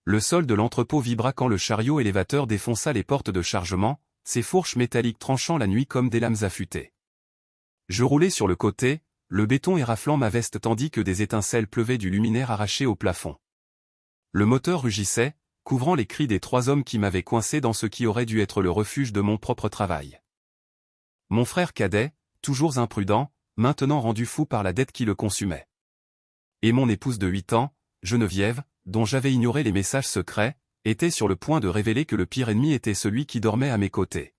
Le sol de l'entrepôt vibra quand le chariot élévateur défonça les portes de chargement, ses fourches métalliques tranchant la nuit comme des lames affûtées. Je roulais sur le côté, le béton éraflant ma veste tandis que des étincelles pleuvaient du luminaire arraché au plafond. Le moteur rugissait, couvrant les cris des 3 hommes qui m'avaient coincé dans ce qui aurait dû être le refuge de mon propre travail. Mon frère cadet, toujours imprudent, maintenant rendu fou par la dette qui le consumait. Et mon épouse de 8 ans, Geneviève, dont j'avais ignoré les messages secrets, était sur le point de révéler que le pire ennemi était celui qui dormait à mes côtés.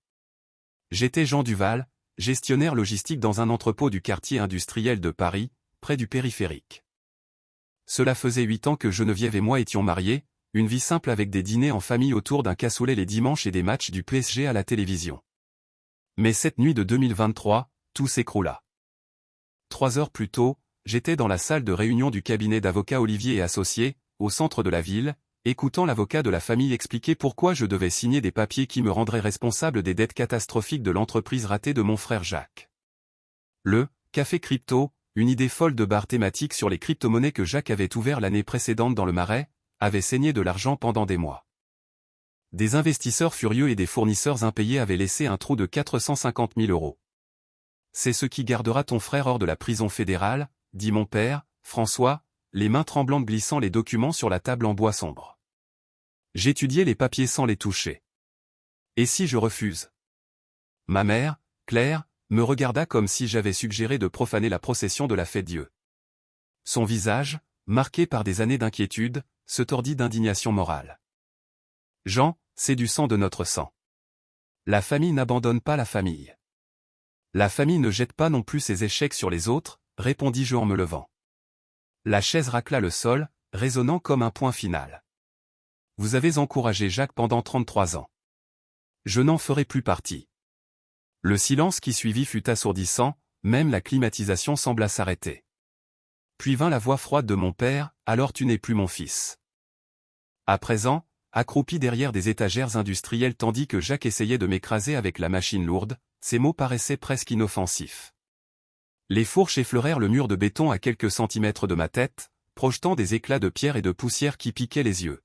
J'étais Jean Duval, gestionnaire logistique dans un entrepôt du quartier industriel de Paris, près du périphérique. Cela faisait 8 ans que Geneviève et moi étions mariés, une vie simple avec des dîners en famille autour d'un cassoulet les dimanches et des matchs du PSG à la télévision. Mais cette nuit de 2023, tout s'écroula. 3 heures plus tôt, j'étais dans la salle de réunion du cabinet d'avocats Olivier et Associés, au centre de la ville, écoutant l'avocat de la famille expliquer pourquoi je devais signer des papiers qui me rendraient responsable des dettes catastrophiques de l'entreprise ratée de mon frère Jacques. Le Café Crypto, une idée folle de bar thématique sur les crypto-monnaies que Jacques avait ouvert l'année précédente dans le Marais, avait saigné de l'argent pendant des mois. Des investisseurs furieux et des fournisseurs impayés avaient laissé un trou de 450 000 €. C'est ce qui gardera ton frère hors de la prison fédérale, dit mon père, François, les mains tremblantes glissant les documents sur la table en bois sombre. J'étudiais les papiers sans les toucher. Et si je refuse? Ma mère, Claire, me regarda comme si j'avais suggéré de profaner la procession de la Fête-Dieu. Son visage, marqué par des années d'inquiétude, se tordit d'indignation morale. Jean, c'est du sang de notre sang. La famille n'abandonne pas la famille. La famille ne jette pas non plus ses échecs sur les autres, répondis-je en me levant. La chaise racla le sol, résonnant comme un point final. Vous avez encouragé Jacques pendant 33 ans. Je n'en ferai plus partie. Le silence qui suivit fut assourdissant, même la climatisation sembla s'arrêter. Puis vint la voix froide de mon père, alors tu n'es plus mon fils. À présent, accroupi derrière des étagères industrielles tandis que Jacques essayait de m'écraser avec la machine lourde, ces mots paraissaient presque inoffensifs. Les fourches effleurèrent le mur de béton à quelques centimètres de ma tête, projetant des éclats de pierre et de poussière qui piquaient les yeux.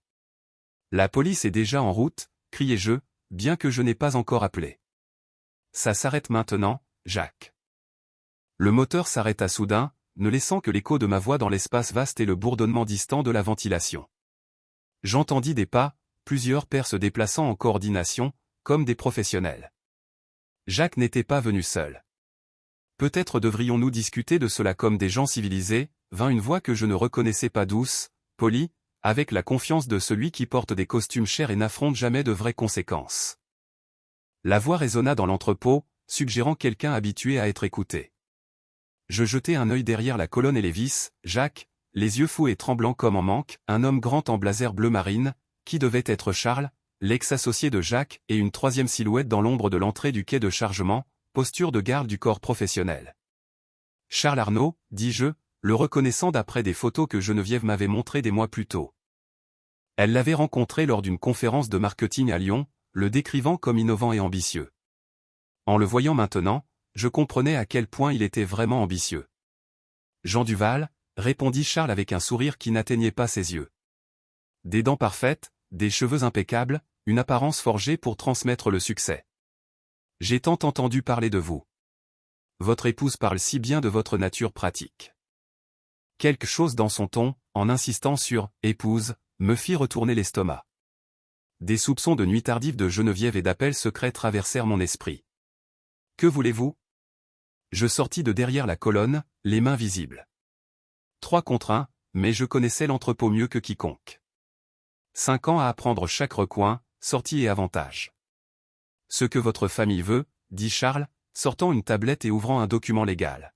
La police est déjà en route, criai-je, bien que je n'ai pas encore appelé. Ça s'arrête maintenant, Jacques. Le moteur s'arrêta soudain, ne laissant que l'écho de ma voix dans l'espace vaste et le bourdonnement distant de la ventilation. J'entendis des pas, plusieurs pairs se déplaçant en coordination, comme des professionnels. Jacques n'était pas venu seul. Peut-être devrions-nous discuter de cela comme des gens civilisés, vint une voix que je ne reconnaissais pas douce, polie, avec la confiance de celui qui porte des costumes chers et n'affronte jamais de vraies conséquences. La voix résonna dans l'entrepôt, suggérant quelqu'un habitué à être écouté. Je jetai un œil derrière la colonne et les vis, Jacques, les yeux fous et tremblants comme en manque, un homme grand en blazer bleu marine, qui devait être Charles, l'ex-associé de Jacques, et une troisième silhouette dans l'ombre de l'entrée du quai de chargement, posture de garde du corps professionnel. Charles Arnaud, dis-je, le reconnaissant d'après des photos que Geneviève m'avait montrées des mois plus tôt. Elle l'avait rencontré lors d'une conférence de marketing à Lyon, le décrivant comme innovant et ambitieux. En le voyant maintenant, je comprenais à quel point il était vraiment ambitieux. Jean Duval, répondit Charles avec un sourire qui n'atteignait pas ses yeux. Des dents parfaites, des cheveux impeccables, une apparence forgée pour transmettre le succès. J'ai tant entendu parler de vous. Votre épouse parle si bien de votre nature pratique. Quelque chose dans son ton, en insistant sur « épouse », me fit retourner l'estomac. Des soupçons de nuit tardive de Geneviève et d'appels secrets traversèrent mon esprit. Que voulez-vous? Je sortis de derrière la colonne, les mains visibles. 3 contre 1, mais je connaissais l'entrepôt mieux que quiconque. 5 ans à apprendre chaque recoin, sortie et avantage. Ce que votre famille veut, dit Charles, sortant une tablette et ouvrant un document légal.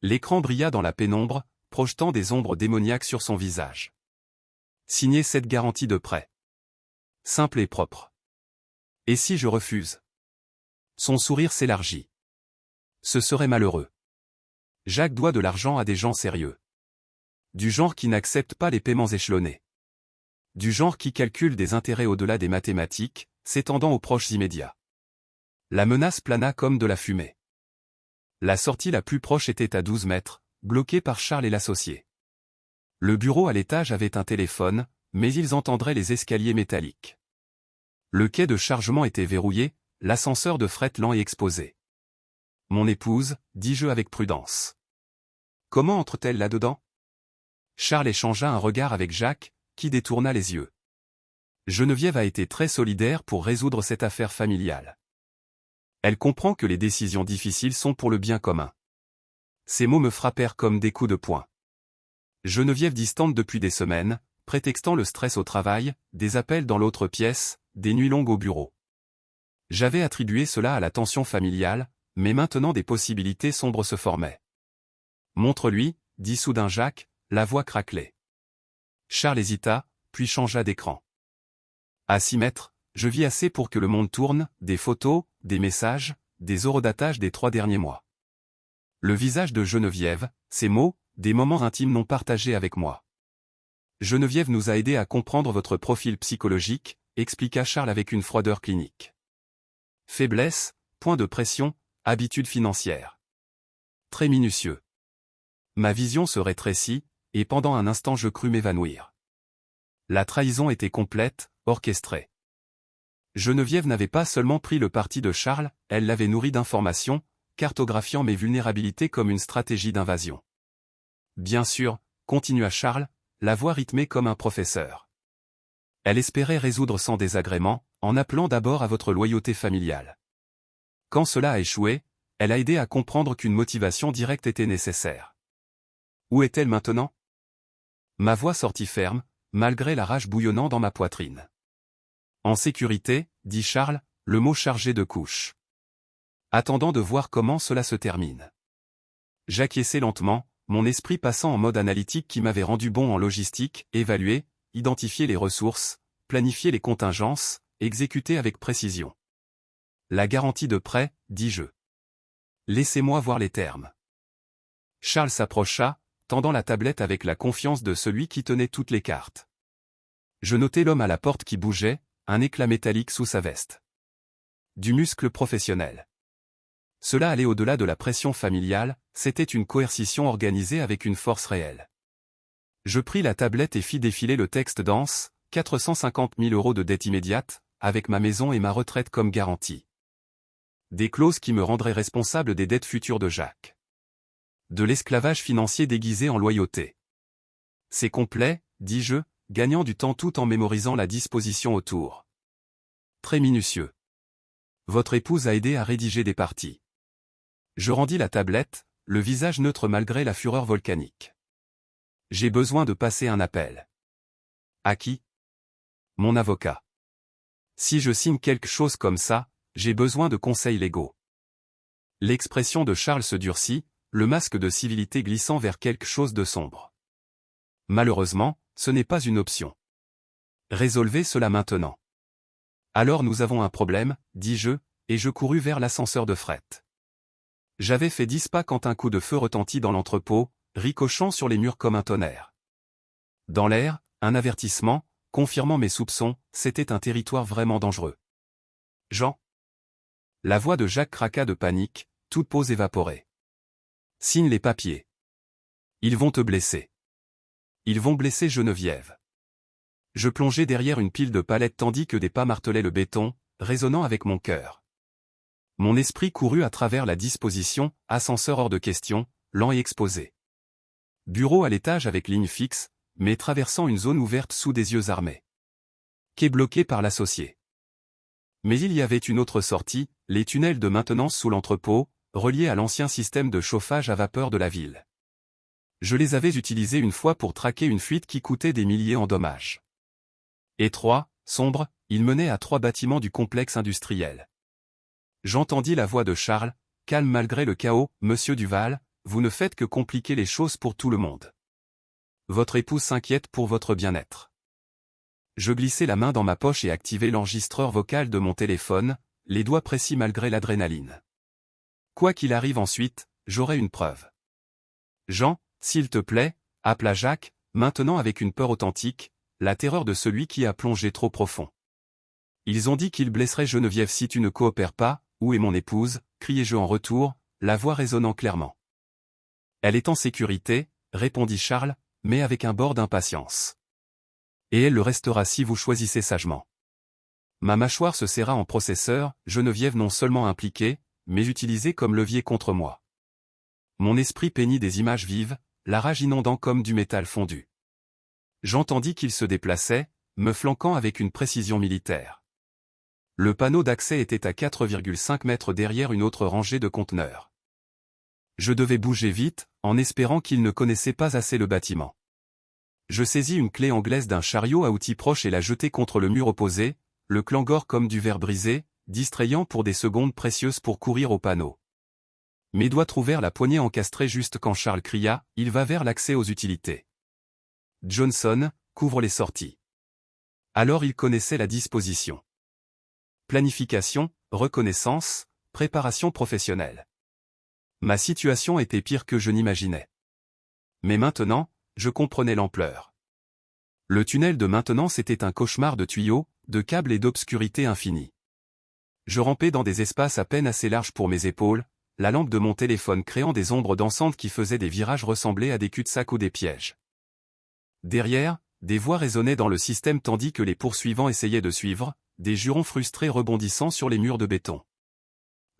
L'écran brilla dans la pénombre, projetant des ombres démoniaques sur son visage. Signez cette garantie de prêt. Simple et propre. Et si je refuse? Son sourire s'élargit. Ce serait malheureux. Jacques doit de l'argent à des gens sérieux. Du genre qui n'accepte pas les paiements échelonnés. Du genre qui calcule des intérêts au-delà des mathématiques, s'étendant aux proches immédiats. La menace plana comme de la fumée. La sortie la plus proche était à 12 mètres, bloquée par Charles et l'associé. Le bureau à l'étage avait un téléphone, mais ils entendraient les escaliers métalliques. Le quai de chargement était verrouillé, l'ascenseur de fret lent et exposé. « Mon épouse » dis-je avec prudence. « Comment entre-t-elle là-dedans » Charles échangea un regard avec Jacques, qui détourna les yeux. Geneviève a été très solidaire pour résoudre cette affaire familiale. Elle comprend que les décisions difficiles sont pour le bien commun. Ces mots me frappèrent comme des coups de poing. Geneviève distante depuis des semaines, prétextant le stress au travail, des appels dans l'autre pièce, des nuits longues au bureau. J'avais attribué cela à la tension familiale, mais maintenant des possibilités sombres se formaient. « Montre-lui » dit soudain Jacques, la voix craquelée. Charles hésita, puis changea d'écran. À 6 mètres, je vis assez pour que le monde tourne, des photos, des messages, des horodatage des 3 derniers mois. Le visage de Geneviève, ses mots, des moments intimes non partagés avec moi. Geneviève nous a aidés à comprendre votre profil psychologique, expliqua Charles avec une froideur clinique. Faiblesse, point de pression, habitude financière. Très minutieux. Ma vision se rétrécit, et pendant un instant je crus m'évanouir. La trahison était complète, orchestrée. Geneviève n'avait pas seulement pris le parti de Charles, elle l'avait nourri d'informations, cartographiant mes vulnérabilités comme une stratégie d'invasion. Bien sûr, continua Charles, la voix rythmée comme un professeur. Elle espérait résoudre sans désagrément, en appelant d'abord à votre loyauté familiale. Quand cela a échoué, elle a aidé à comprendre qu'une motivation directe était nécessaire. Où est-elle maintenant ? Ma voix sortit ferme, malgré la rage bouillonnant dans ma poitrine. En sécurité, dit Charles, le mot chargé de couches. Attendant de voir comment cela se termine. J'acquiesçai lentement, mon esprit passant en mode analytique qui m'avait rendu bon en logistique, évaluer, identifier les ressources, planifier les contingences, exécuter avec précision. La garantie de prêt, dis-je. Laissez-moi voir les termes. Charles s'approcha, tendant la tablette avec la confiance de celui qui tenait toutes les cartes. Je notai l'homme à la porte qui bougeait, un éclat métallique sous sa veste. Du muscle professionnel. Cela allait au-delà de la pression familiale, c'était une coercition organisée avec une force réelle. Je pris la tablette et fis défiler le texte dense, 450 000 € de dette immédiate, avec ma maison et ma retraite comme garantie. Des clauses qui me rendraient responsable des dettes futures de Jacques. De l'esclavage financier déguisé en loyauté. C'est complet, dis-je, gagnant du temps tout en mémorisant la disposition autour. Très minutieux. Votre épouse a aidé à rédiger des parties. Je rendis la tablette, le visage neutre malgré la fureur volcanique. J'ai besoin de passer un appel. À qui ? Mon avocat. Si je signe quelque chose comme ça, j'ai besoin de conseils légaux. L'expression de Charles se durcit, le masque de civilité glissant vers quelque chose de sombre. Malheureusement, ce n'est pas une option. Résolvez cela maintenant. Alors nous avons un problème, dis-je, et je courus vers l'ascenseur de fret. J'avais fait 10 pas quand un coup de feu retentit dans l'entrepôt, ricochant sur les murs comme un tonnerre. Dans l'air, un avertissement, confirmant mes soupçons, c'était un territoire vraiment dangereux. Jean. La voix de Jacques craqua de panique, toute pause évaporée. Signe les papiers. Ils vont te blesser. Ils vont blesser Geneviève. Je plongeais derrière une pile de palettes tandis que des pas martelaient le béton, résonnant avec mon cœur. Mon esprit courut à travers la disposition, ascenseur hors de question, lent et exposé. Bureau à l'étage avec ligne fixe, mais traversant une zone ouverte sous des yeux armés. Quai bloqué par l'associé. Mais il y avait une autre sortie, les tunnels de maintenance sous l'entrepôt, reliés à l'ancien système de chauffage à vapeur de la ville. Je les avais utilisés une fois pour traquer une fuite qui coûtait des milliers en dommages. Étroit, sombre, il menait à 3 bâtiments du complexe industriel. J'entendis la voix de Charles, calme malgré le chaos, « Monsieur Duval, vous ne faites que compliquer les choses pour tout le monde. Votre épouse s'inquiète pour votre bien-être. » Je glissai la main dans ma poche et activai l'enregistreur vocal de mon téléphone, les doigts précis malgré l'adrénaline. Quoi qu'il arrive ensuite, j'aurai une preuve. Jean, s'il te plaît, appela Jacques, maintenant avec une peur authentique, la terreur de celui qui a plongé trop profond. Ils ont dit qu'ils blesseraient Geneviève si tu ne coopères pas. Où est mon épouse ? Criai-je en retour, la voix résonnant clairement. Elle est en sécurité, répondit Charles, mais avec un bord d'impatience. Et elle le restera si vous choisissez sagement. Ma mâchoire se serra en processeur, Geneviève non seulement impliquée, mais utilisée comme levier contre moi. Mon esprit peignit des images vives, la rage inondant comme du métal fondu. J'entendis qu'il se déplaçait, me flanquant avec une précision militaire. Le panneau d'accès était à 4,5 mètres derrière une autre rangée de conteneurs. Je devais bouger vite, en espérant qu'il ne connaissait pas assez le bâtiment. Je saisis une clé anglaise d'un chariot à outils proche et la jetai contre le mur opposé, le clangor comme du verre brisé, distrayant pour des secondes précieuses pour courir au panneau. Mes doigts trouvèrent la poignée encastrée juste quand Charles cria « Il va vers l'accès aux utilités. » Johnson, couvre les sorties. Alors il connaissait la disposition. Planification, reconnaissance, préparation professionnelle. Ma situation était pire que je n'imaginais. Mais maintenant, je comprenais l'ampleur. Le tunnel de maintenance était un cauchemar de tuyaux, de câbles et d'obscurité infinie. Je rampais dans des espaces à peine assez larges pour mes épaules, la lampe de mon téléphone créant des ombres dansantes qui faisaient des virages ressembler à des cul-de-sac ou des pièges. Derrière, des voix résonnaient dans le système tandis que les poursuivants essayaient de suivre, des jurons frustrés rebondissant sur les murs de béton.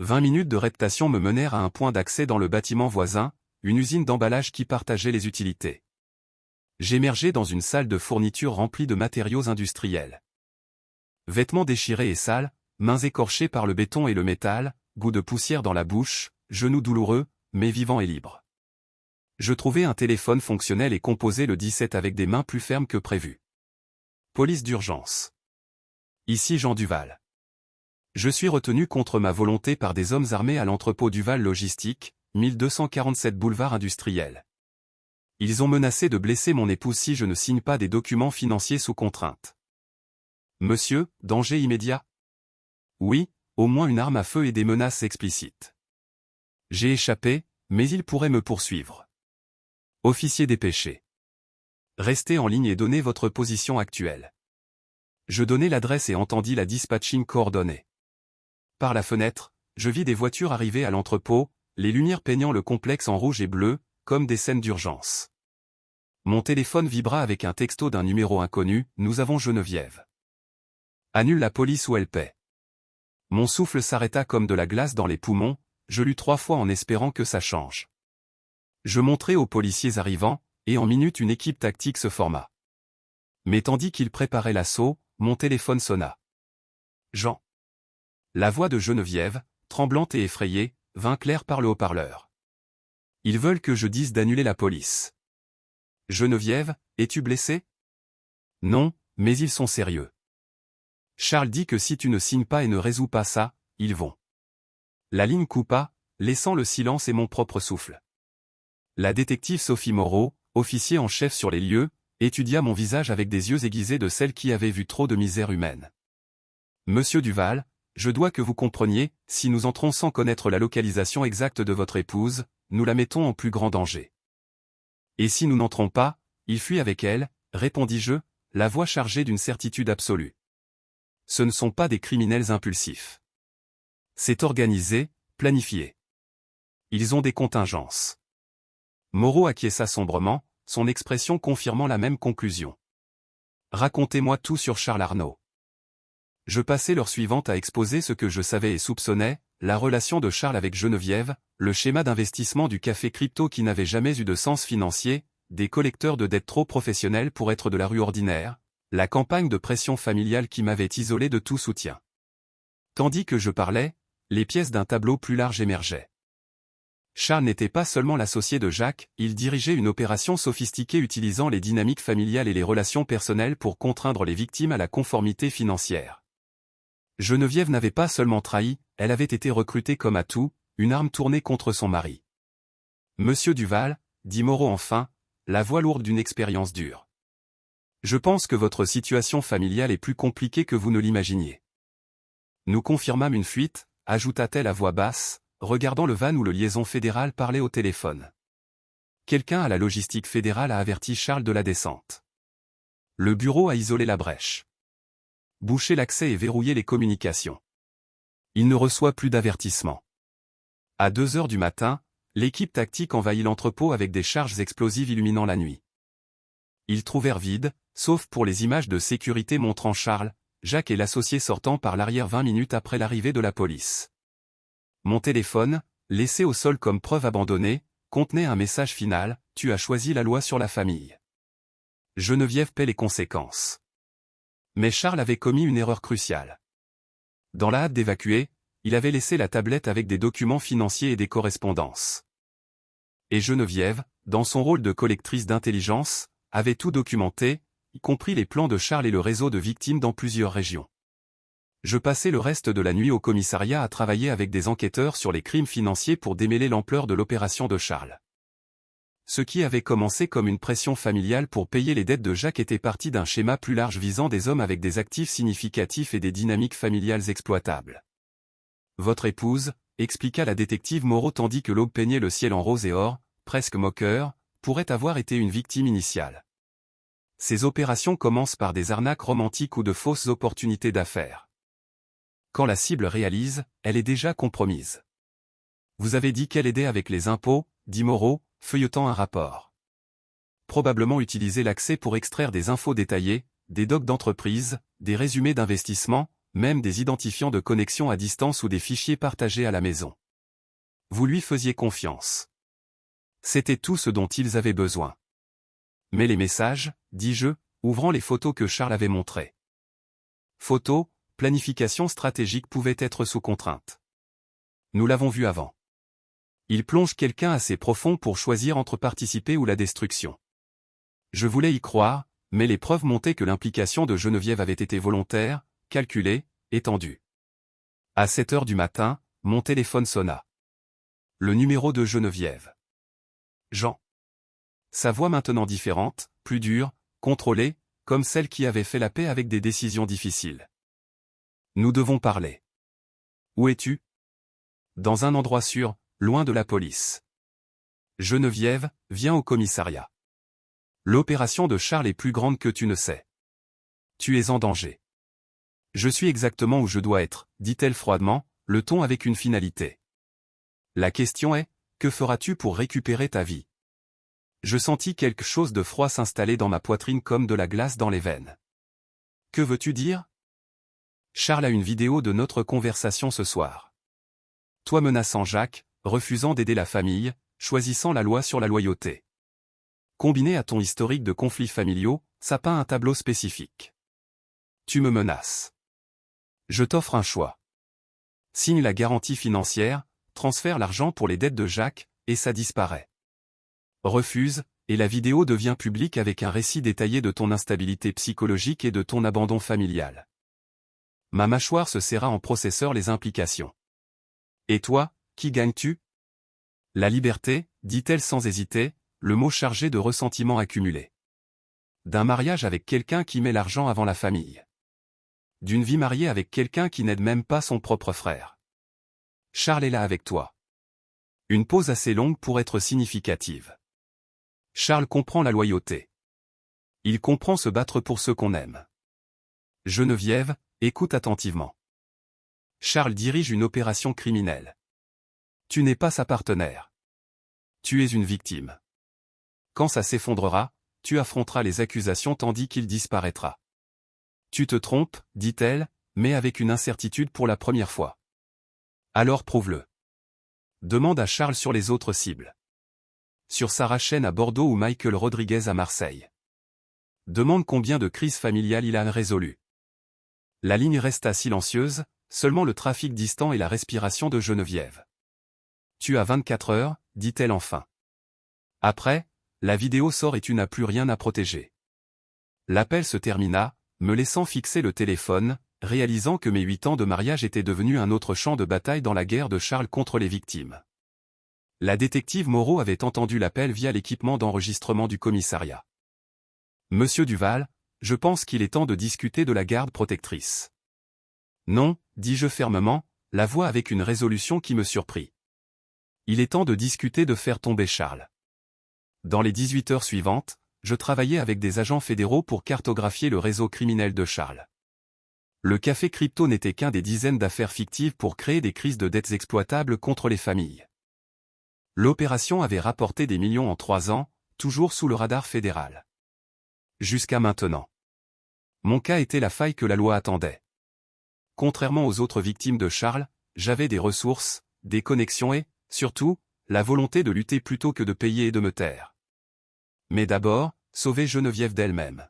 20 minutes de reptation me menèrent à un point d'accès dans le bâtiment voisin, une usine d'emballage qui partageait les utilités. J'émergeais dans une salle de fourniture remplie de matériaux industriels. Vêtements déchirés et sales, mains écorchées par le béton et le métal, goût de poussière dans la bouche, genoux douloureux, mais vivants et libres. Je trouvai un téléphone fonctionnel et composé le 17 avec des mains plus fermes que prévu. Police d'urgence. Ici Jean Duval. Je suis retenu contre ma volonté par des hommes armés à l'entrepôt Duval Logistique, 1247 boulevard industriel. Ils ont menacé de blesser mon épouse si je ne signe pas des documents financiers sous contrainte. Monsieur, danger immédiat? Oui, au moins une arme à feu et des menaces explicites. J'ai échappé, mais ils pourraient me poursuivre. Officier dépêché. Restez en ligne et donnez votre position actuelle. Je donnai l'adresse et entendis la dispatching coordonnée. Par la fenêtre, je vis des voitures arriver à l'entrepôt, les lumières peignant le complexe en rouge et bleu, comme des scènes d'urgence. Mon téléphone vibra avec un texto d'un numéro inconnu, nous avons Geneviève. Annule la police ou elle paie. Mon souffle s'arrêta comme de la glace dans les poumons, je lus 3 fois en espérant que ça change. Je montrai aux policiers arrivants, et en minute une équipe tactique se forma. Mais tandis qu'ils préparaient l'assaut, mon téléphone sonna. Jean. La voix de Geneviève, tremblante et effrayée, vint claire par le haut-parleur. Ils veulent que je dise d'annuler la police. Geneviève, es-tu blessée? Non, mais ils sont sérieux. Charles dit que si tu ne signes pas et ne résous pas ça, ils vont. La ligne coupa, laissant le silence et mon propre souffle. La détective Sophie Moreau, officier en chef sur les lieux, étudia mon visage avec des yeux aiguisés de celle qui avait vu trop de misère humaine. Monsieur Duval, je dois que vous compreniez, si nous entrons sans connaître la localisation exacte de votre épouse, nous la mettons en plus grand danger. Et si nous n'entrons pas, il fuit avec elle, répondis-je, la voix chargée d'une certitude absolue. Ce ne sont pas des criminels impulsifs. C'est organisé, planifié. Ils ont des contingences. Moreau acquiesça sombrement, son expression confirmant la même conclusion. Racontez-moi tout sur Charles Arnaud. Je passai l'heure suivante à exposer ce que je savais et soupçonnais, la relation de Charles avec Geneviève, le schéma d'investissement du café crypto qui n'avait jamais eu de sens financier, des collecteurs de dettes trop professionnels pour être de la rue ordinaire, la campagne de pression familiale qui m'avait isolé de tout soutien. Tandis que je parlais, les pièces d'un tableau plus large émergeaient. Charles n'était pas seulement l'associé de Jacques, il dirigeait une opération sophistiquée utilisant les dynamiques familiales et les relations personnelles pour contraindre les victimes à la conformité financière. Geneviève n'avait pas seulement trahi, elle avait été recrutée comme atout, une arme tournée contre son mari. Monsieur Duval, dit Moreau enfin, la voix lourde d'une expérience dure. Je pense que votre situation familiale est plus compliquée que vous ne l'imaginiez. Nous confirmâmes une fuite, ajouta-t-elle à voix basse, regardant le van où le liaison fédéral parlait au téléphone. Quelqu'un à la logistique fédérale a averti Charles de la descente. Le bureau a isolé la brèche. Bouché l'accès et verrouillé les communications. Il ne reçoit plus d'avertissement. À 2 heures du matin, l'équipe tactique envahit l'entrepôt avec des charges explosives illuminant la nuit. Ils trouvèrent vide, sauf pour les images de sécurité montrant Charles, Jacques et l'associé sortant par l'arrière 20 minutes après l'arrivée de la police. Mon téléphone, laissé au sol comme preuve abandonnée, contenait un message final, « Tu as choisi la loi sur la famille. » Geneviève paie les conséquences. Mais Charles avait commis une erreur cruciale. Dans la hâte d'évacuer, il avait laissé la tablette avec des documents financiers et des correspondances. Et Geneviève, dans son rôle de collectrice d'intelligence, avait tout documenté, y compris les plans de Charles et le réseau de victimes dans plusieurs régions. Je passais le reste de la nuit au commissariat à travailler avec des enquêteurs sur les crimes financiers pour démêler l'ampleur de l'opération de Charles. Ce qui avait commencé comme une pression familiale pour payer les dettes de Jacques était parti d'un schéma plus large visant des hommes avec des actifs significatifs et des dynamiques familiales exploitables. Votre épouse, expliqua la détective Moreau tandis que l'aube peignait le ciel en rose et or, presque moqueur, pourrait avoir été une victime initiale. Ces opérations commencent par des arnaques romantiques ou de fausses opportunités d'affaires. Quand la cible réalise, elle est déjà compromise. Vous avez dit qu'elle aidait avec les impôts, dit Moreau, feuilletant un rapport. Probablement utiliser l'accès pour extraire des infos détaillées, des docs d'entreprise, des résumés d'investissement, même des identifiants de connexion à distance ou des fichiers partagés à la maison. Vous lui faisiez confiance. C'était tout ce dont ils avaient besoin. Mais les messages, dis-je, ouvrant les photos que Charles avait montrées. Photos, planification stratégique pouvait être sous contrainte. Nous l'avons vu avant. Il plonge quelqu'un assez profond pour choisir entre participer ou la destruction. Je voulais y croire, mais les preuves montraient que l'implication de Geneviève avait été volontaire, calculée, étendue. À 7 heures du matin, mon téléphone sonna. Le numéro de Geneviève. Jean. Sa voix maintenant différente, plus dure, contrôlée, comme celle qui avait fait la paix avec des décisions difficiles. Nous devons parler. Où es-tu? Dans un endroit sûr, loin de la police. Geneviève, viens au commissariat. L'opération de Charles est plus grande que tu ne sais. Tu es en danger. Je suis exactement où je dois être, dit-elle froidement, le ton avec une finalité. La question est, que feras-tu pour récupérer ta vie? Je sentis quelque chose de froid s'installer dans ma poitrine comme de la glace dans les veines. Que veux-tu dire? Charles a une vidéo de notre conversation ce soir. Toi menaçant Jacques, refusant d'aider la famille, choisissant la loi sur la loyauté. Combiné à ton historique de conflits familiaux, ça peint un tableau spécifique. Tu me menaces. Je t'offre un choix. Signe la garantie financière, transfère l'argent pour les dettes de Jacques, et ça disparaît. Refuse, et la vidéo devient publique avec un récit détaillé de ton instabilité psychologique et de ton abandon familial. Ma mâchoire se serra en processeur les implications. Et toi, qui gagnes-tu? La liberté, dit-elle sans hésiter, le mot chargé de ressentiments accumulés. D'un mariage avec quelqu'un qui met l'argent avant la famille. D'une vie mariée avec quelqu'un qui n'aide même pas son propre frère. Charles est là avec toi. Une pause assez longue pour être significative. Charles comprend la loyauté. Il comprend se battre pour ceux qu'on aime. Geneviève, écoute attentivement. Charles dirige une opération criminelle. Tu n'es pas sa partenaire. Tu es une victime. Quand ça s'effondrera, tu affronteras les accusations tandis qu'il disparaîtra. Tu te trompes, dit-elle, mais avec une incertitude pour la première fois. Alors prouve-le. Demande à Charles sur les autres cibles. Sur Sarah Chen à Bordeaux ou Michael Rodriguez à Marseille. Demande combien de crises familiales il a résolues. La ligne resta silencieuse, seulement le trafic distant et la respiration de Geneviève. Tu as 24 heures, dit-elle enfin. Après, la vidéo sort et tu n'as plus rien à protéger. L'appel se termina, me laissant fixer le téléphone, réalisant que mes 8 ans de mariage étaient devenus un autre champ de bataille dans la guerre de Charles contre les victimes. La détective Moreau avait entendu l'appel via l'équipement d'enregistrement du commissariat. Monsieur Duval, je pense qu'il est temps de discuter de la garde protectrice. Non, dis-je fermement, la voix avec une résolution qui me surprit. Il est temps de discuter de faire tomber Charles. Dans les 18 heures suivantes, je travaillais avec des agents fédéraux pour cartographier le réseau criminel de Charles. Le café crypto n'était qu'un des dizaines d'affaires fictives pour créer des crises de dettes exploitables contre les familles. L'opération avait rapporté des millions en 3 ans, toujours sous le radar fédéral. Jusqu'à maintenant. Mon cas était la faille que la loi attendait. Contrairement aux autres victimes de Charles, j'avais des ressources, des connexions et, surtout, la volonté de lutter plutôt que de payer et de me taire. Mais d'abord, sauver Geneviève d'elle-même.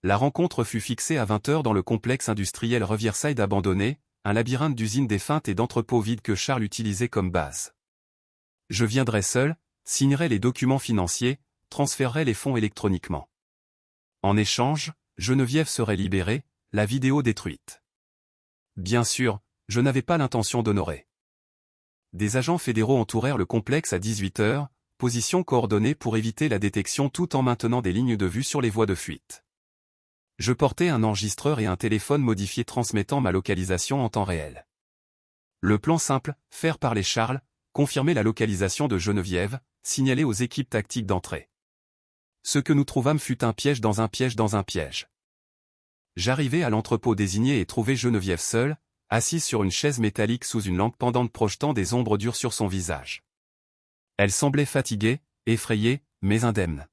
La rencontre fut fixée à 20 h dans le complexe industriel Riverside abandonné, un labyrinthe d'usines défuntes et d'entrepôts vides que Charles utilisait comme base. Je viendrai seul, signerai les documents financiers, transférerai les fonds électroniquement. En échange, Geneviève serait libérée, la vidéo détruite. Bien sûr, je n'avais pas l'intention d'honorer. Des agents fédéraux entourèrent le complexe à 18 h, position coordonnée pour éviter la détection tout en maintenant des lignes de vue sur les voies de fuite. Je portais un enregistreur et un téléphone modifié transmettant ma localisation en temps réel. Le plan simple, faire parler Charles, confirmer la localisation de Geneviève, signaler aux équipes tactiques d'entrée. Ce que nous trouvâmes fut un piège dans un piège dans un piège. J'arrivai à l'entrepôt désigné et trouvai Geneviève seule, assise sur une chaise métallique sous une lampe pendante projetant des ombres dures sur son visage. Elle semblait fatiguée, effrayée, mais indemne.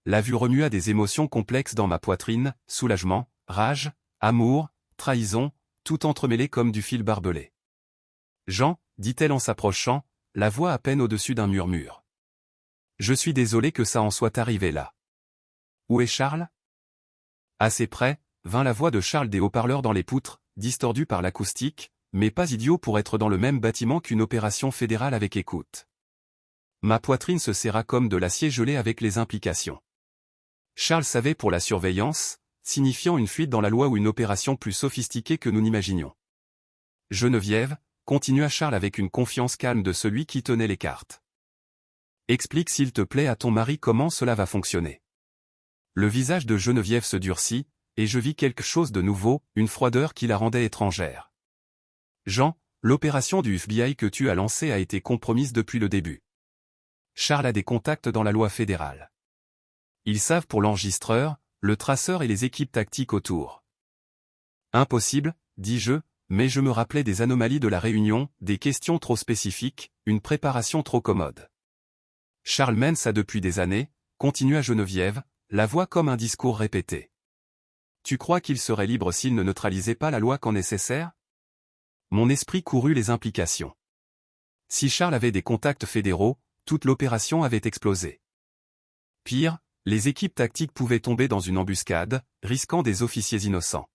La vue remua des émotions complexes dans ma poitrine, soulagement, rage, amour, trahison, tout entremêlé comme du fil barbelé. « Jean », dit-elle en s'approchant, la voix à peine au-dessus d'un murmure. « Je suis désolé que ça en soit arrivé là. »« Où est Charles ?» Assez près, vint la voix de Charles des haut-parleurs dans les poutres, distordu par l'acoustique, mais pas idiot pour être dans le même bâtiment qu'une opération fédérale avec écoute. Ma poitrine se serra comme de l'acier gelé avec les implications. Charles savait pour la surveillance, signifiant une fuite dans la loi ou une opération plus sophistiquée que nous n'imaginions. Geneviève, continua Charles avec une confiance calme de celui qui tenait les cartes. Explique s'il te plaît à ton mari comment cela va fonctionner. Le visage de Geneviève se durcit, et je vis quelque chose de nouveau, une froideur qui la rendait étrangère. Jean, l'opération du FBI que tu as lancée a été compromise depuis le début. Charles a des contacts dans la loi fédérale. Ils savent pour l'enregistreur, le traceur et les équipes tactiques autour. Impossible, dis-je, mais je me rappelais des anomalies de la réunion, des questions trop spécifiques, une préparation trop commode. Charles mène ça depuis des années, continua Geneviève, la voix comme un discours répété. Tu crois qu'il serait libre s'il ne neutralisait pas la loi quand nécessaire? Mon esprit courut les implications. Si Charles avait des contacts fédéraux, toute l'opération avait explosé. Pire, les équipes tactiques pouvaient tomber dans une embuscade, risquant des officiers innocents.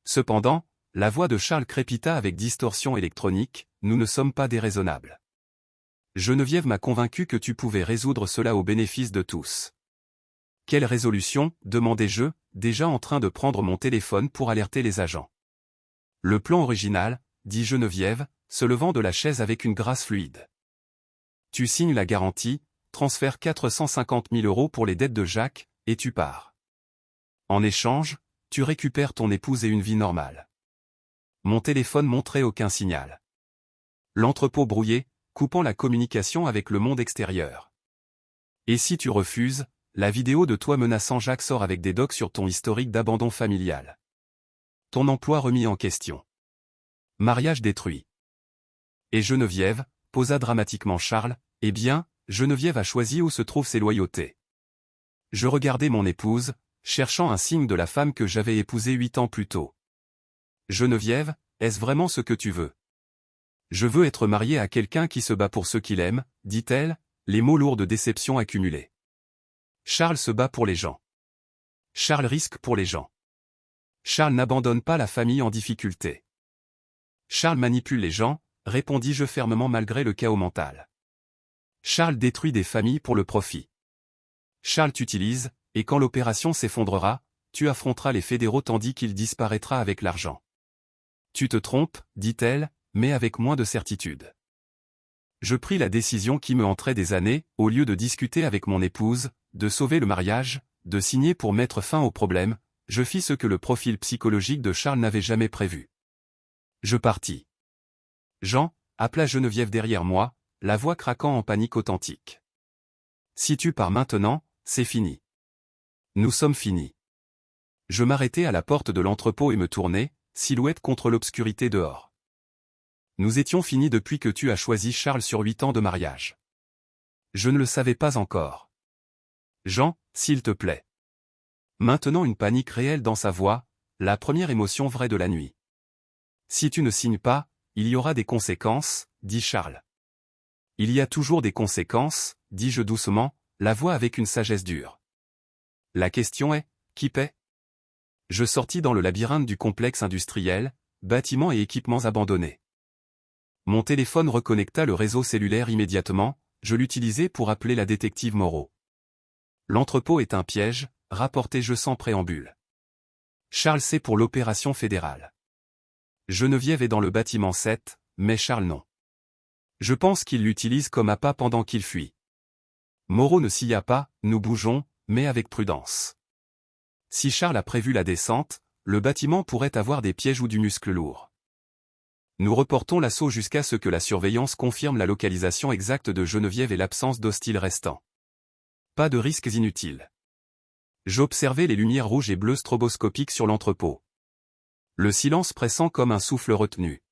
Cependant, la voix de Charles crépita avec distorsion électronique, nous ne sommes pas déraisonnables. Geneviève m'a convaincu que tu pouvais résoudre cela au bénéfice de tous. Quelle résolution, demandai-je, déjà en train de prendre mon téléphone pour alerter les agents. Le plan original, dit Geneviève, se levant de la chaise avec une grâce fluide. Tu signes la garantie, transfères 450 000 € pour les dettes de Jacques, et tu pars. En échange, tu récupères ton épouse et une vie normale. Mon téléphone montrait aucun signal. L'entrepôt brouillé, coupant la communication avec le monde extérieur. Et si tu refuses, la vidéo de toi menaçant Jacques sort avec des docs sur ton historique d'abandon familial. Ton emploi remis en question. Mariage détruit. Et Geneviève, posa dramatiquement Charles, eh bien, Geneviève a choisi où se trouvent ses loyautés. Je regardais mon épouse, cherchant un signe de la femme que j'avais épousée 8 ans plus tôt. Geneviève, est-ce vraiment ce que tu veux? Je veux être mariée à quelqu'un qui se bat pour ceux qu'il aime, dit-elle, les mots lourds de déception accumulés. Charles se bat pour les gens. Charles risque pour les gens. Charles n'abandonne pas la famille en difficulté. Charles manipule les gens, répondis-je fermement malgré le chaos mental. Charles détruit des familles pour le profit. Charles t'utilise, et quand l'opération s'effondrera, tu affronteras les fédéraux tandis qu'il disparaîtra avec l'argent. Tu te trompes, dit-elle, mais avec moins de certitude. Je pris la décision qui me entrait des années, au lieu de discuter avec mon épouse, de sauver le mariage, de signer pour mettre fin au problème, je fis ce que le profil psychologique de Charles n'avait jamais prévu. Je partis. Jean, appela Geneviève derrière moi, la voix craquant en panique authentique. Si tu pars maintenant, c'est fini. Nous sommes finis. Je m'arrêtai à la porte de l'entrepôt et me tournai, silhouette contre l'obscurité dehors. Nous étions finis depuis que tu as choisi Charles sur 8 ans de mariage. Je ne le savais pas encore. Jean, s'il te plaît. Maintenant une panique réelle dans sa voix, la première émotion vraie de la nuit. Si tu ne signes pas, il y aura des conséquences, dit Charles. Il y a toujours des conséquences, dis-je doucement, la voix avec une sagesse dure. La question est, qui paie? Je sortis dans le labyrinthe du complexe industriel, bâtiments et équipements abandonnés. Mon téléphone reconnecta le réseau cellulaire immédiatement, je l'utilisai pour appeler la détective Moreau. L'entrepôt est un piège, rapportai-je sans préambule. Charles sait pour l'opération fédérale. Geneviève est dans le bâtiment 7, mais Charles non. Je pense qu'il l'utilise comme appât pendant qu'il fuit. Moreau ne s'y a pas, nous bougeons, mais avec prudence. Si Charles a prévu la descente, le bâtiment pourrait avoir des pièges ou du muscle lourd. Nous reportons l'assaut jusqu'à ce que la surveillance confirme la localisation exacte de Geneviève et l'absence d'hostiles restants. Pas de risques inutiles. J'observais les lumières rouges et bleues stroboscopiques sur l'entrepôt. Le silence pressant comme un souffle retenu.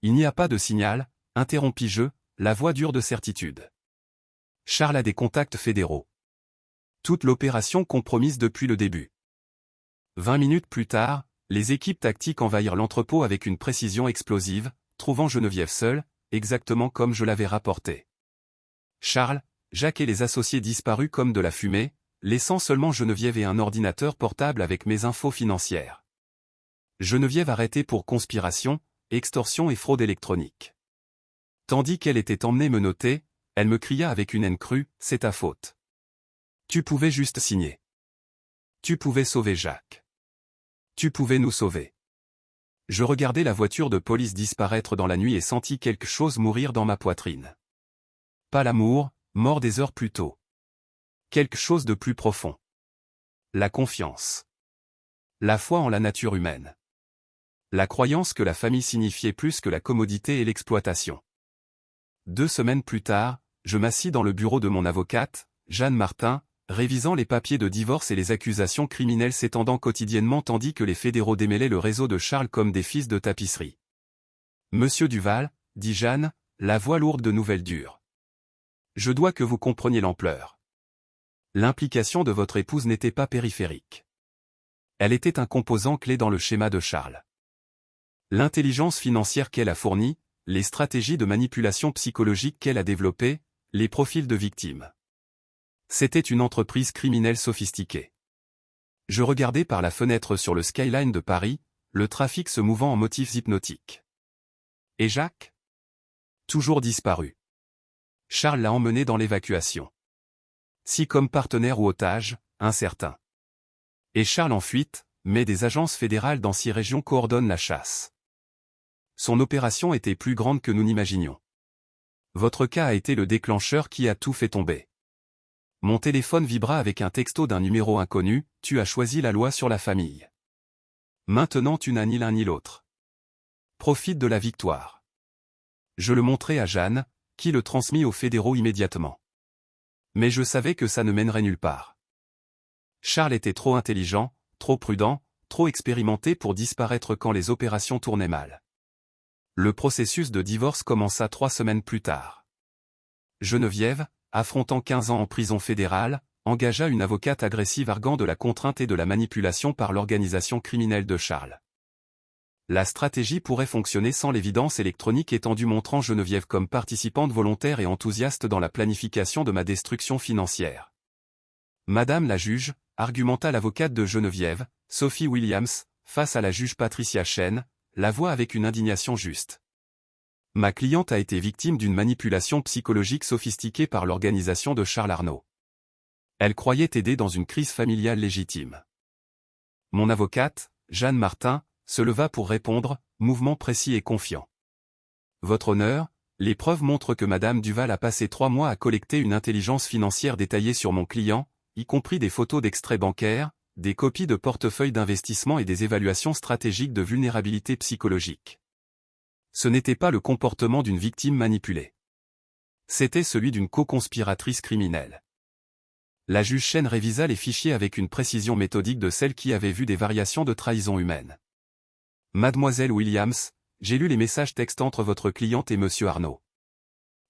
Il n'y a pas de signal, interrompis-je, la voix dure de certitude. Charles a des contacts fédéraux. Toute l'opération compromise depuis le début. 20 minutes plus tard, les équipes tactiques envahirent l'entrepôt avec une précision explosive, trouvant Geneviève seule, exactement comme je l'avais rapporté. Charles, Jacques et les associés disparus comme de la fumée, laissant seulement Geneviève et un ordinateur portable avec mes infos financières. Geneviève arrêtée pour conspiration, extorsion et fraude électronique. Tandis qu'elle était emmenée menottée, elle me cria avec une haine crue, « C'est ta faute. Tu pouvais juste signer. Tu pouvais sauver Jacques. Tu pouvais nous sauver. » Je regardais la voiture de police disparaître dans la nuit et sentis quelque chose mourir dans ma poitrine. Pas l'amour, mort des heures plus tôt. Quelque chose de plus profond. La confiance. La foi en la nature humaine. La croyance que la famille signifiait plus que la commodité et l'exploitation. 2 semaines plus tard, je m'assis dans le bureau de mon avocate, Jeanne Martin, révisant les papiers de divorce et les accusations criminelles s'étendant quotidiennement tandis que les fédéraux démêlaient le réseau de Charles comme des fils de tapisserie. « Monsieur Duval, dit Jeanne, la voix lourde de nouvelles dures. Je dois que vous compreniez l'ampleur. L'implication de votre épouse n'était pas périphérique. Elle était un composant clé dans le schéma de Charles. L'intelligence financière qu'elle a fournie, les stratégies de manipulation psychologique qu'elle a développées, les profils de victimes. C'était une entreprise criminelle sophistiquée. Je regardais par la fenêtre sur le skyline de Paris, le trafic se mouvant en motifs hypnotiques. Et Jacques? Toujours disparu. Charles l'a emmené dans l'évacuation. Si comme partenaire ou otage, incertain. Et Charles en fuite, mais des agences fédérales dans 6 régions coordonnent la chasse. Son opération était plus grande que nous n'imaginions. Votre cas a été le déclencheur qui a tout fait tomber. Mon téléphone vibra avec un texto d'un numéro inconnu, « Tu as choisi la loi sur la famille. Maintenant tu n'as ni l'un ni l'autre. Profite de la victoire. » Je le montrai à Jeanne, qui le transmit aux fédéraux immédiatement. Mais je savais que ça ne mènerait nulle part. Charles était trop intelligent, trop prudent, trop expérimenté pour disparaître quand les opérations tournaient mal. Le processus de divorce commença 3 semaines plus tard. Geneviève, affrontant 15 ans en prison fédérale, engagea une avocate agressive arguant de la contrainte et de la manipulation par l'organisation criminelle de Charles. La stratégie pourrait fonctionner sans l'évidence électronique étendue montrant Geneviève comme participante volontaire et enthousiaste dans la planification de ma destruction financière. Madame la juge, argumenta l'avocate de Geneviève, Sophie Williams, face à la juge Patricia Chen, la voix avec une indignation juste. Ma cliente a été victime d'une manipulation psychologique sophistiquée par l'organisation de Charles Arnaud. Elle croyait aider dans une crise familiale légitime. Mon avocate, Jeanne Martin, se leva pour répondre, mouvement précis et confiant. Votre honneur, les preuves montrent que Madame Duval a passé 3 mois à collecter une intelligence financière détaillée sur mon client, y compris des photos d'extraits bancaires, des copies de portefeuilles d'investissement et des évaluations stratégiques de vulnérabilité psychologique. Ce n'était pas le comportement d'une victime manipulée. C'était celui d'une co-conspiratrice criminelle. La juge Chen révisa les fichiers avec une précision méthodique de celle qui avait vu des variations de trahison humaine. Mademoiselle Williams, j'ai lu les messages textes entre votre cliente et Monsieur Arnaud.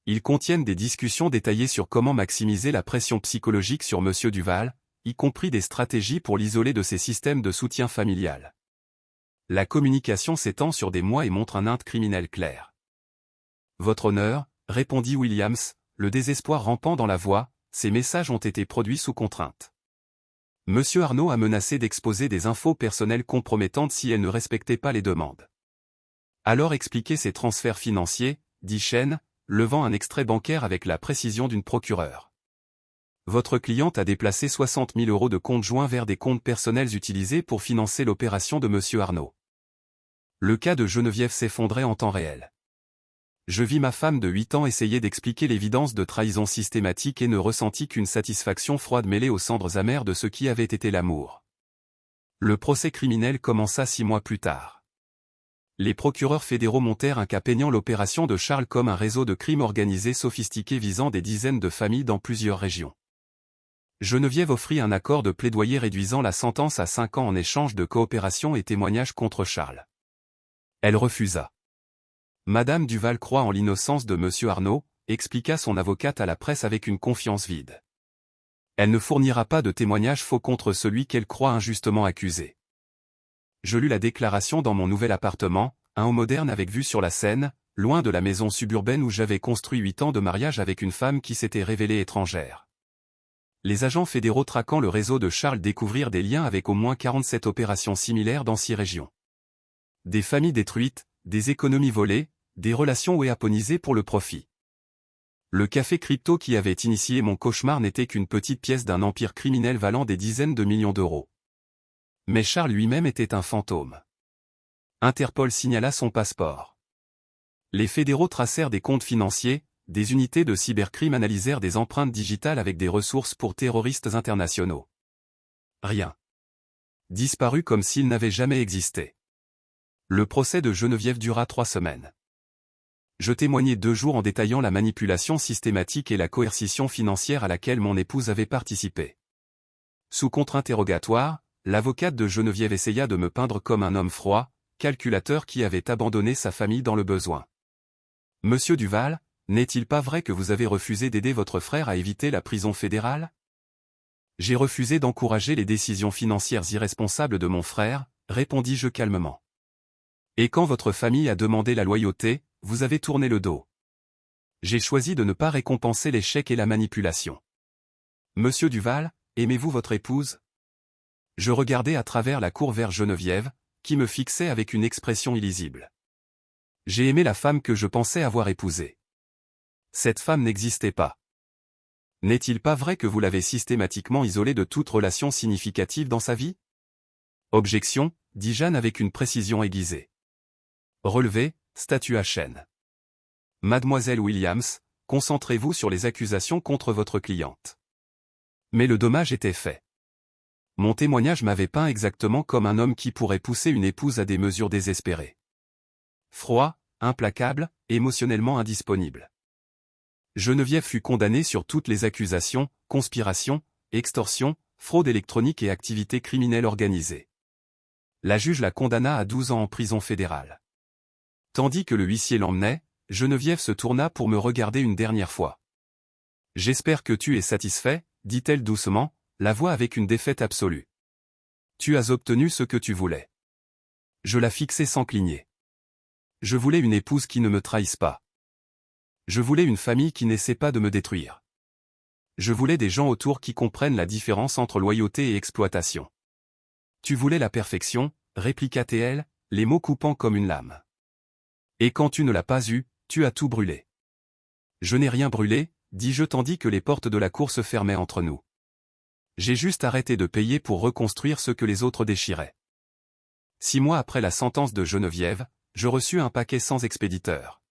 Ils contiennent des discussions détaillées sur comment maximiser la pression psychologique sur Monsieur Duval, y compris des stratégies pour l'isoler de ses systèmes de soutien familial. La communication s'étend sur des mois et montre un inde criminel clair. Votre honneur, répondit Williams, le désespoir rampant dans la voix, ces messages ont été produits sous contrainte. Monsieur Arnaud a menacé d'exposer des infos personnelles compromettantes si elle ne respectait pas les demandes. Alors expliquez ces transferts financiers, dit Chen, levant un extrait bancaire avec la précision d'une procureure. Votre cliente a déplacé 60 000 € de comptes joints vers des comptes personnels utilisés pour financer l'opération de Monsieur Arnaud. Le cas de Geneviève s'effondrait en temps réel. Je vis ma femme de 8 ans essayer d'expliquer l'évidence de trahison systématique et ne ressentis qu'une satisfaction froide mêlée aux cendres amères de ce qui avait été l'amour. Le procès criminel commença 6 mois plus tard. Les procureurs fédéraux montèrent un cas peignant l'opération de Charles comme un réseau de crimes organisés sophistiqués visant des dizaines de familles dans plusieurs régions. Geneviève offrit un accord de plaidoyer réduisant la sentence à 5 ans en échange de coopération et témoignages contre Charles. Elle refusa. Madame Duval croit en l'innocence de Monsieur Arnaud, expliqua son avocate à la presse avec une confiance vide. Elle ne fournira pas de témoignages faux contre celui qu'elle croit injustement accusé. Je lus la déclaration dans mon nouvel appartement, un haut moderne avec vue sur la Seine, loin de la maison suburbaine où j'avais construit 8 ans de mariage avec une femme qui s'était révélée étrangère. Les agents fédéraux traquant le réseau de Charles découvrirent des liens avec au moins 47 opérations similaires dans 6 régions. Des familles détruites, des économies volées, des relations wéaponisées pour le profit. Le café crypto qui avait initié mon cauchemar n'était qu'une petite pièce d'un empire criminel valant des dizaines de millions d'euros. Mais Charles lui-même était un fantôme. Interpol signala son passeport. Les fédéraux tracèrent des comptes financiers, des unités de cybercrime analysèrent des empreintes digitales avec des ressources pour terroristes internationaux. Rien. Disparu comme s'il n'avait jamais existé. Le procès de Geneviève dura 3 semaines. Je témoignai 2 jours en détaillant la manipulation systématique et la coercition financière à laquelle mon épouse avait participé. Sous contre-interrogatoire, l'avocate de Geneviève essaya de me peindre comme un homme froid, calculateur qui avait abandonné sa famille dans le besoin. Monsieur Duval, n'est-il pas vrai que vous avez refusé d'aider votre frère à éviter la prison fédérale? J'ai refusé d'encourager les décisions financières irresponsables de mon frère, répondis-je calmement. Et quand votre famille a demandé la loyauté, vous avez tourné le dos. J'ai choisi de ne pas récompenser l'échec et la manipulation. Monsieur Duval, aimez-vous votre épouse? Je regardais à travers la cour vers Geneviève, qui me fixait avec une expression illisible. J'ai aimé la femme que je pensais avoir épousée. Cette femme n'existait pas. N'est-il pas vrai que vous l'avez systématiquement isolée de toute relation significative dans sa vie? Objection, dit Jeanne avec une précision aiguisée. Relevé, statua Chen. Mademoiselle Williams, concentrez-vous sur les accusations contre votre cliente. Mais le dommage était fait. Mon témoignage m'avait peint exactement comme un homme qui pourrait pousser une épouse à des mesures désespérées. Froid, implacable, émotionnellement indisponible. Geneviève fut condamnée sur toutes les accusations, conspiration, extorsion, fraude électronique et activités criminelles organisées. La juge la condamna à 12 ans en prison fédérale. Tandis que le huissier l'emmenait, Geneviève se tourna pour me regarder une dernière fois. « J'espère que tu es satisfait, dit-elle doucement, la voix avec une défaite absolue. Tu as obtenu ce que tu voulais. Je la fixai sans cligner. Je voulais une épouse qui ne me trahisse pas. Je voulais une famille qui n'essaie pas de me détruire. Je voulais des gens autour qui comprennent la différence entre loyauté et exploitation. Tu voulais la perfection, répliqua-t-elle, les mots coupant comme une lame. Et quand tu ne l'as pas eue, tu as tout brûlé. Je n'ai rien brûlé, dis-je tandis que les portes de la cour se fermaient entre nous. J'ai juste arrêté de payer pour reconstruire ce que les autres déchiraient. 6 mois après la sentence de Geneviève, je reçus un paquet sans expéditeur.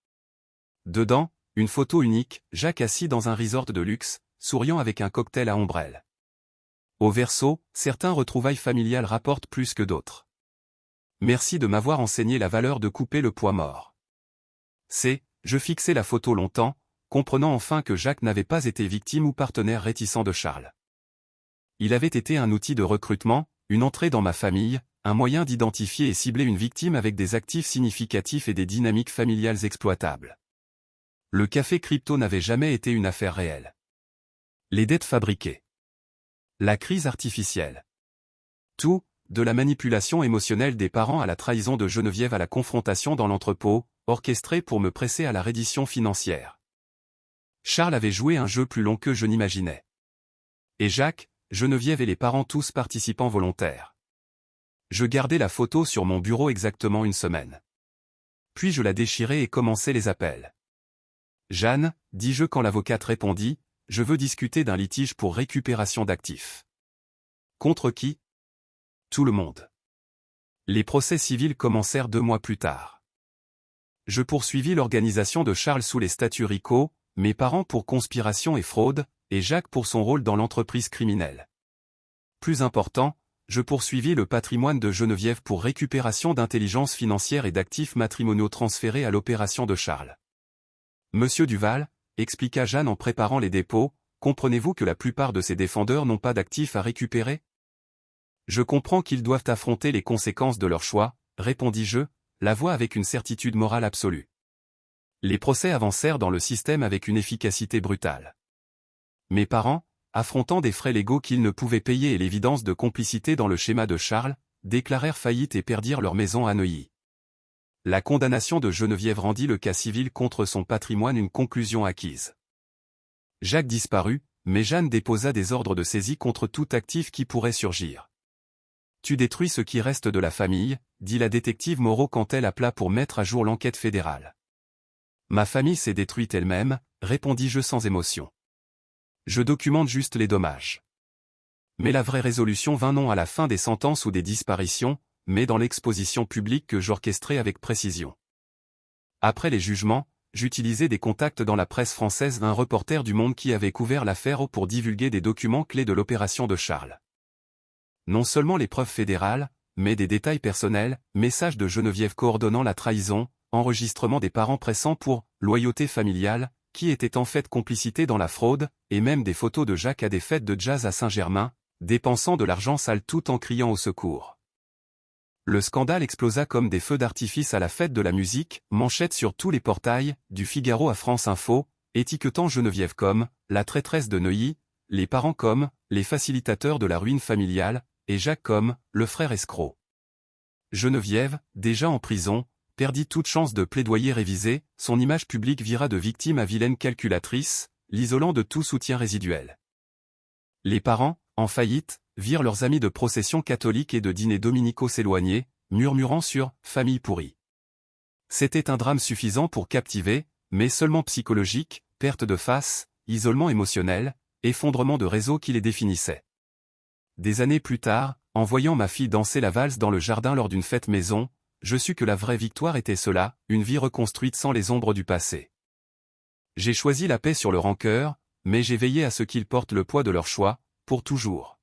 Dedans, une photo unique, Jacques assis dans un resort de luxe, souriant avec un cocktail à ombrelle. Au verso, certains retrouvailles familiales rapportent plus que d'autres. Merci de m'avoir enseigné la valeur de couper le poids mort. Je fixai la photo longtemps, comprenant enfin que Jacques n'avait pas été victime ou partenaire réticent de Charles. Il avait été un outil de recrutement, une entrée dans ma famille, un moyen d'identifier et cibler une victime avec des actifs significatifs et des dynamiques familiales exploitables. Le café crypto n'avait jamais été une affaire réelle. Les dettes fabriquées. La crise artificielle. Tout, de la manipulation émotionnelle des parents à la trahison de Geneviève à la confrontation dans l'entrepôt, orchestrée pour me presser à la reddition financière. Charles avait joué un jeu plus long que je n'imaginais. Et Jacques, Geneviève et les parents tous participants volontaires. Je gardai la photo sur mon bureau exactement une semaine. Puis je la déchirai et commençai les appels. Jeanne, dis-je quand l'avocate répondit, je veux discuter d'un litige pour récupération d'actifs. Contre qui? Tout le monde. Les procès civils commencèrent 2 mois plus tard. Je poursuivis l'organisation de Charles sous les statuts RICO, mes parents pour conspiration et fraude, et Jacques pour son rôle dans l'entreprise criminelle. Plus important, je poursuivis le patrimoine de Geneviève pour récupération d'intelligence financière et d'actifs matrimoniaux transférés à l'opération de Charles. Monsieur Duval, expliqua Jeanne en préparant les dépôts, comprenez-vous que la plupart de ces défendeurs n'ont pas d'actifs à récupérer? Je comprends qu'ils doivent affronter les conséquences de leur choix, répondis-je, la voix avec une certitude morale absolue. Les procès avancèrent dans le système avec une efficacité brutale. Mes parents, affrontant des frais légaux qu'ils ne pouvaient payer et l'évidence de complicité dans le schéma de Charles, déclarèrent faillite et perdirent leur maison à Neuilly. La condamnation de Geneviève rendit le cas civil contre son patrimoine une conclusion acquise. Jacques disparut, mais Jeanne déposa des ordres de saisie contre tout actif qui pourrait surgir. Tu détruis ce qui reste de la famille, dit la détective Moreau quand elle appela pour mettre à jour l'enquête fédérale. Ma famille s'est détruite elle-même, répondis-je sans émotion. Je documente juste les dommages. Mais la vraie résolution vint non à la fin des sentences ou des disparitions, mais dans l'exposition publique que j'orchestrai avec précision. Après les jugements, j'utilisai des contacts dans la presse française d'un reporter du Monde qui avait couvert l'affaire pour divulguer des documents clés de l'opération de Charles. Non seulement les preuves fédérales, mais des détails personnels, messages de Geneviève coordonnant la trahison, enregistrement des parents pressants pour « loyauté familiale », qui était en fait complicité dans la fraude, et même des photos de Jacques à des fêtes de jazz à Saint-Germain, dépensant de l'argent sale tout en criant au secours. Le scandale explosa comme des feux d'artifice à la fête de la musique, manchette sur tous les portails, du Figaro à France Info, étiquetant Geneviève comme « la traîtresse de Neuilly », les parents comme « les facilitateurs de la ruine familiale », et Jacques comme « le frère escroc ». Geneviève, déjà en prison, perdit toute chance de plaidoyer révisé, son image publique vira de victime à vilaine calculatrice, l'isolant de tout soutien résiduel. Les parents, en faillite, virent leurs amis de procession catholique et de dîners dominicaux s'éloigner, murmurant sur « famille pourrie ». C'était un drame suffisant pour captiver, mais seulement psychologique, perte de face, isolement émotionnel, effondrement de réseau qui les définissait. Des années plus tard, en voyant ma fille danser la valse dans le jardin lors d'une fête maison, je sus que la vraie victoire était cela, une vie reconstruite sans les ombres du passé. J'ai choisi la paix sur le rancœur, mais j'ai veillé à ce qu'ils portent le poids de leur choix, pour toujours.